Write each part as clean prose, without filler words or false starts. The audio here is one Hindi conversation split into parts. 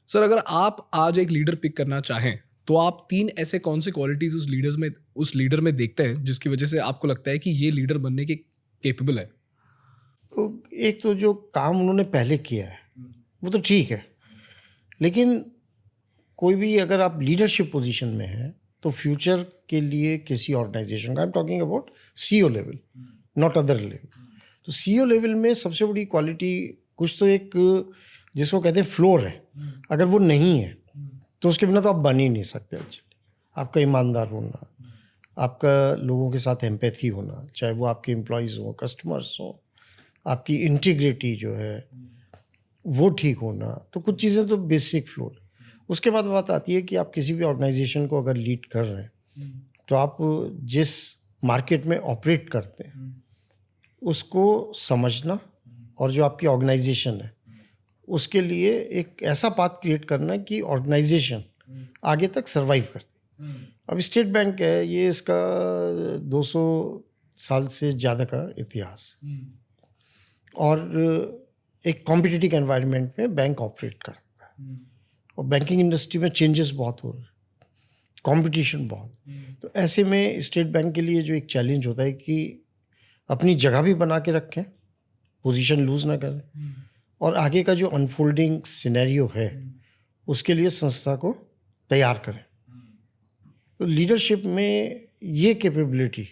सर अगर आप आज एक लीडर पिक करना चाहें तो आप 3 ऐसे कौन से क्वालिटीज उस लीडर में देखते हैं जिसकी वजह से आपको लगता है कि ये लीडर बनने के केपेबल है? तो एक तो जो काम उन्होंने पहले किया है वो तो ठीक है, लेकिन कोई भी अगर आप लीडरशिप पोजीशन में हैं तो फ्यूचर के लिए किसी ऑर्गेनाइजेशन का, I am talking about CEO level, not other level. तो सीईओ लेवल में सबसे बड़ी क्वालिटी कुछ तो एक जिसको कहते हैं फ्लोर है, अगर वो नहीं है तो उसके बिना तो आप बन ही नहीं सकते। एक्चुअली आपका ईमानदार होना, आपका लोगों के साथ एम्पैथी होना, चाहे वो आपके एम्प्लॉयज़ हों, कस्टमर्स हों, आपकी इंटीग्रिटी जो है वो ठीक होना, तो कुछ चीज़ें तो बेसिक फ्लोर। उसके बाद बात आती है कि आप किसी भी ऑर्गेनाइजेशन को अगर लीड कर रहे हैं तो आप जिस मार्केट में ऑपरेट करते हैं उसको समझना, और जो आपकी ऑर्गेनाइजेशन है उसके लिए एक ऐसा पाथ क्रिएट करना कि ऑर्गेनाइजेशन आगे तक सर्वाइव करती है। अब स्टेट बैंक है, ये इसका 200 साल से ज़्यादा का इतिहास, और एक कॉम्पिटिटिव एनवायरनमेंट में बैंक ऑपरेट करता है, और बैंकिंग इंडस्ट्री में चेंजेस बहुत हो रहे हैं, कंपटीशन बहुत। तो ऐसे में स्टेट बैंक के लिए जो एक चैलेंज होता है कि अपनी जगह भी बना के रखें, पोजीशन लूज ना करें, और आगे का जो अनफोल्डिंग सिनेरियो है उसके लिए संस्था को तैयार करें। तो लीडरशिप में ये कैपेबिलिटी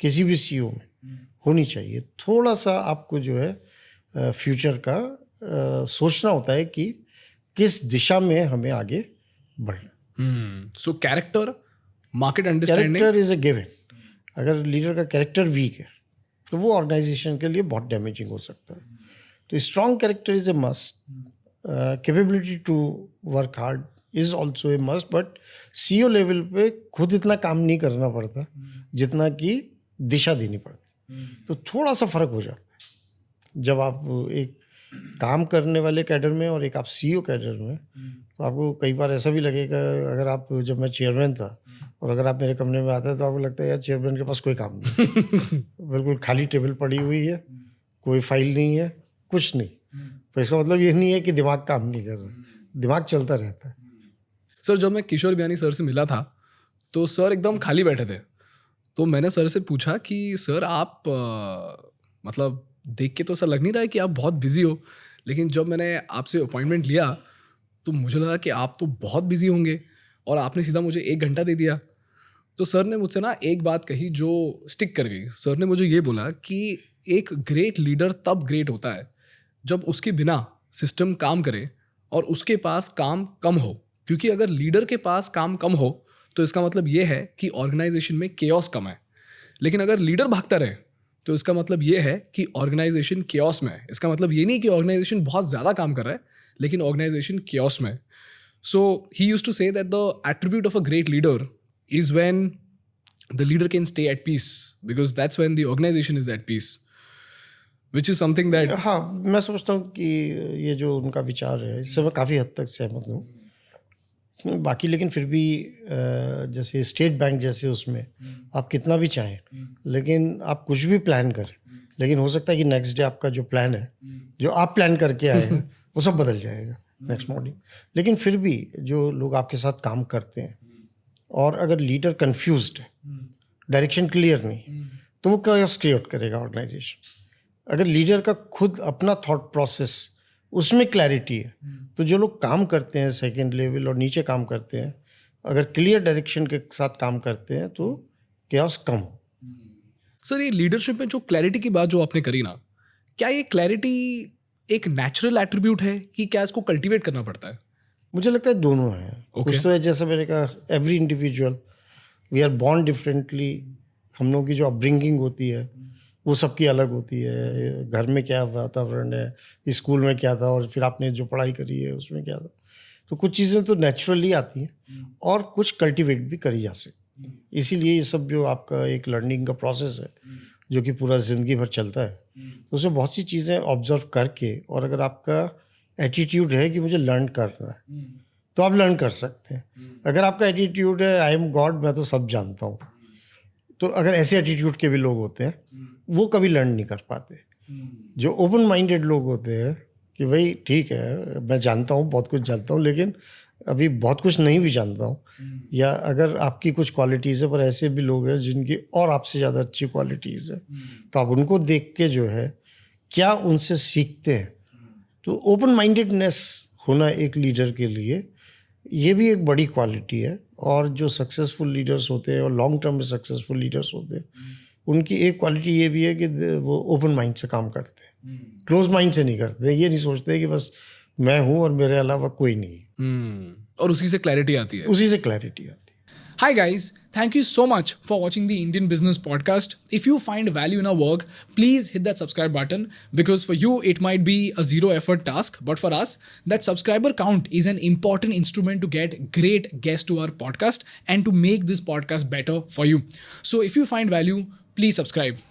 किसी भी सीईओ में होनी चाहिए। थोड़ा सा आपको जो है फ्यूचर का सोचना होता है कि किस दिशा में हमें आगे बढ़ना। So character, market understanding, character is a given. अगर लीडर का कैरेक्टर वीक है तो वो ऑर्गेनाइजेशन के लिए बहुत डैमेजिंग हो सकता है। तो strong character is a must, capability to work hard is also a must, but CEO level पे खुद इतना काम नहीं करना पड़ता जितना कि दिशा देनी पड़ती। तो थोड़ा सा फर्क हो जाता है जब आप एक काम करने वाले कैडर में और एक आप सीईओ कैडर में। तो आपको कई बार ऐसा भी लगेगा, अगर आप, जब मैं चेयरमैन था और अगर आप मेरे कमरे में आते हैं तो आपको लगता है यार चेयरमैन के पास कोई काम नहीं बिल्कुल खाली टेबल पड़ी हुई है, कोई फाइल नहीं है, कुछ नहीं। तो इसका मतलब ये नहीं है कि दिमाग काम नहीं कर रहा, दिमाग चलता रहता है। सर जब मैं किशोर बियानी सर से मिला था तो सर एकदम खाली बैठे थे। तो मैंने सर से पूछा कि सर आप मतलब देख के तो सर लग नहीं रहा है कि आप बहुत बिजी हो, लेकिन जब मैंने आपसे अपॉइंटमेंट लिया तो मुझे लगा कि आप तो बहुत बिजी होंगे, और आपने सीधा मुझे 1 घंटा दे दिया। तो सर ने मुझसे ना एक बात कही जो स्टिक कर गई। सर ने मुझे ये बोला कि एक ग्रेट लीडर तब ग्रेट होता है जब उसके बिना सिस्टम काम करे और उसके पास काम कम हो, क्योंकि अगर लीडर के पास काम कम हो तो इसका मतलब ये है कि ऑर्गेनाइजेशन में केओस कम है, लेकिन अगर लीडर भागता रहे तो इसका मतलब ये है कि ऑर्गेनाइजेशन केओस में है। इसका मतलब ये नहीं कि ऑर्गेनाइजेशन बहुत ज़्यादा काम कर रहा है, लेकिन ऑर्गेनाइजेशन केओस में। So he used to say that the attribute of a great leader is when the leader can stay at peace, because that's when the organization is at peace, which is something that हाँ, मैं समझता हूँ कि ये जो उनका विचार है इससे मैं काफ़ी हद तक सहमत हूँ। बाकी लेकिन फिर भी जैसे स्टेट बैंक जैसे उसमें आप कितना भी चाहें, लेकिन आप कुछ भी प्लान करें, लेकिन हो सकता है कि नेक्स्ट डे आपका जो प्लान है, जो आप प्लान करके आए हैं वो सब बदल जाएगा नेक्स्ट मॉर्निंग। लेकिन फिर भी जो लोग आपके साथ काम करते हैं, और अगर लीडर कंफ्यूज्ड है, डायरेक्शन क्लियर नहीं, तो वो कैओस क्रिएट करेगा ऑर्गेनाइजेशन। अगर लीडर का खुद अपना थॉट प्रोसेस उसमें क्लैरिटी है, तो जो लोग काम करते हैं सेकंड लेवल और नीचे काम करते हैं, अगर क्लियर डायरेक्शन के साथ काम करते हैं तो कैओस कम हो। सर ये लीडरशिप में जो क्लैरिटी की बात जो आपने करी ना, क्या ये क्लैरिटी एक नेचुरल एट्रीब्यूट है कि क्या इसको कल्टीवेट करना पड़ता है? मुझे लगता है दोनों हैं। कुछ तो है, जैसे मैंने कहा, every individual we are born differently. हम लोगों की जो अपब्रिंगिंग होती है वो सबकी अलग होती है। घर में क्या वातावरण है, स्कूल में क्या था, और फिर आपने जो पढ़ाई करी है उसमें क्या था। तो कुछ चीज़ें तो नेचुरली आती हैं और कुछ कल्टीवेट भी करी जा सकती है। इसीलिए ये सब जो आपका एक लर्निंग का प्रोसेस है जो कि पूरा ज़िंदगी भर चलता है, तो उसमें बहुत सी चीज़ें ऑब्जर्व करके, और अगर आपका एटीट्यूड है कि मुझे लर्न करना है तो आप लर्न कर सकते हैं। अगर आपका एटीट्यूड है आई एम गॉड, मैं तो सब जानता हूँ, तो अगर ऐसे एटीट्यूड के भी लोग होते हैं वो कभी लर्न नहीं कर पाते। जो ओपन माइंडेड लोग होते हैं कि भाई ठीक है, मैं जानता हूँ, बहुत कुछ जानता हूँ, लेकिन अभी बहुत कुछ नहीं भी जानता हूँ। या अगर आपकी कुछ क्वालिटीज़ है, पर ऐसे भी लोग हैं जिनकी और आपसे ज़्यादा अच्छी क्वालिटीज़ है, तो आप उनको देख के जो है क्या उनसे सीखते हैं। तो ओपन माइंडेडनेस होना एक लीडर के लिए ये भी एक बड़ी क्वालिटी है। और जो सक्सेसफुल लीडर्स होते हैं और लॉन्ग टर्म में सक्सेसफुल लीडर्स होते हैं, उनकी एक क्वालिटी ये भी है कि वो ओपन माइंड से काम करते हैं, क्लोज माइंड से नहीं करते। ये नहीं सोचते कि बस मैं हूँ और मेरे अलावा कोई नहीं। और उसी से क्लैरिटी आती है। उसी से क्लैरिटी आती है। Hi guys, thank you so much for watching the Indian Business Podcast. If you find value in our work, please hit that subscribe button, because for you it might be a zero effort task, but for us that subscriber count is an important instrument to get great guests to our podcast and to make this podcast better for you. So if you find value, please subscribe.